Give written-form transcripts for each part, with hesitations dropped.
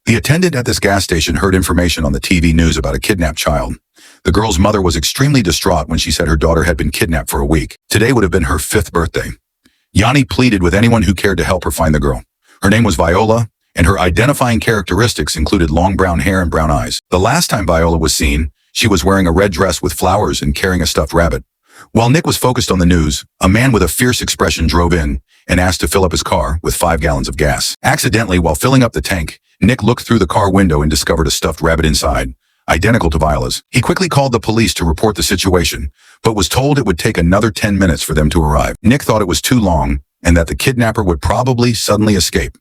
The attendant at this gas station heard information on the TV news about a kidnapped child. The girl's mother was extremely distraught when she said her daughter had been kidnapped for a week. Today would have been her 5th birthday. Yanni pleaded with anyone who cared to help her find the girl. Her name was Viola, and her identifying characteristics included long brown hair and brown eyes. The last time Viola was seen, she was wearing a red dress with flowers and carrying a stuffed rabbit. While Nick was focused on the news, a man with a fierce expression drove in and asked to fill up his car with 5 gallons of gas. Accidentally, while filling up the tank, Nick looked through the car window and discovered a stuffed rabbit inside, identical to Viola's. He quickly called the police to report the situation, but was told it would take another 10 minutes for them to arrive. Nick thought it was too long and that the kidnapper would probably suddenly escape.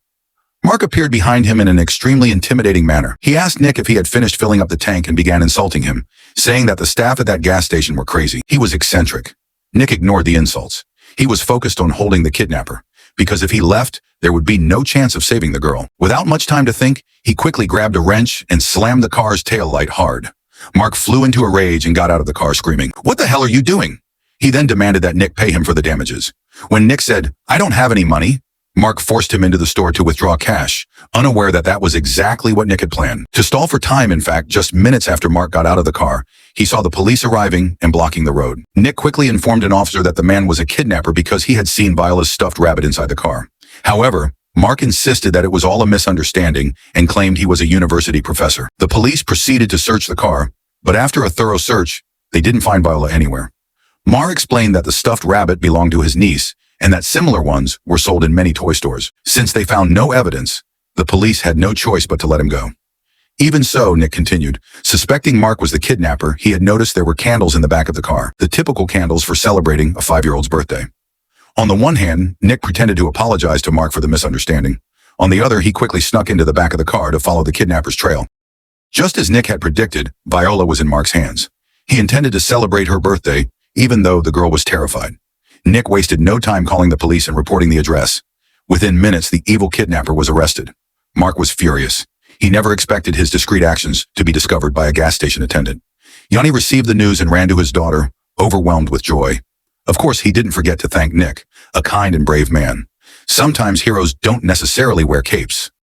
Mark appeared behind him in an extremely intimidating manner. He asked Nick if he had finished filling up the tank and began insulting him, saying that the staff at that gas station were crazy. He was eccentric. Nick ignored the insults. He was focused on holding the kidnapper, because if he left, there would be no chance of saving the girl. Without much time to think, he quickly grabbed a wrench and slammed the car's taillight hard. Mark flew into a rage and got out of the car screaming, "What the hell are you doing?" He then demanded that Nick pay him for the damages. When Nick said, "I don't have any money," Mark forced him into the store to withdraw cash, unaware that that was exactly what Nick had planned. To stall for time, in fact, just minutes after Mark got out of the car, he saw the police arriving and blocking the road. Nick quickly informed an officer that the man was a kidnapper because he had seen Viola's stuffed rabbit inside the car. However, Mark insisted that it was all a misunderstanding and claimed he was a university professor. The police proceeded to search the car, but after a thorough search, they didn't find Viola anywhere. Mark explained that the stuffed rabbit belonged to his niece, and that similar ones were sold in many toy stores. Since they found no evidence, the police had no choice but to let him go. Even so, Nick continued, suspecting Mark was the kidnapper, he had noticed there were candles in the back of the car, the typical candles for celebrating a 5-year-old's birthday. On the one hand, Nick pretended to apologize to Mark for the misunderstanding. On the other, he quickly snuck into the back of the car to follow the kidnapper's trail. Just as Nick had predicted, Viola was in Mark's hands. He intended to celebrate her birthday, even though the girl was terrified. Nick wasted no time calling the police and reporting the address. Within minutes, the evil kidnapper was arrested. Mark was furious. He never expected his discreet actions to be discovered by a gas station attendant. Yanni received the news and ran to his daughter, overwhelmed with joy. Of course, he didn't forget to thank Nick, a kind and brave man. Sometimes heroes don't necessarily wear capes.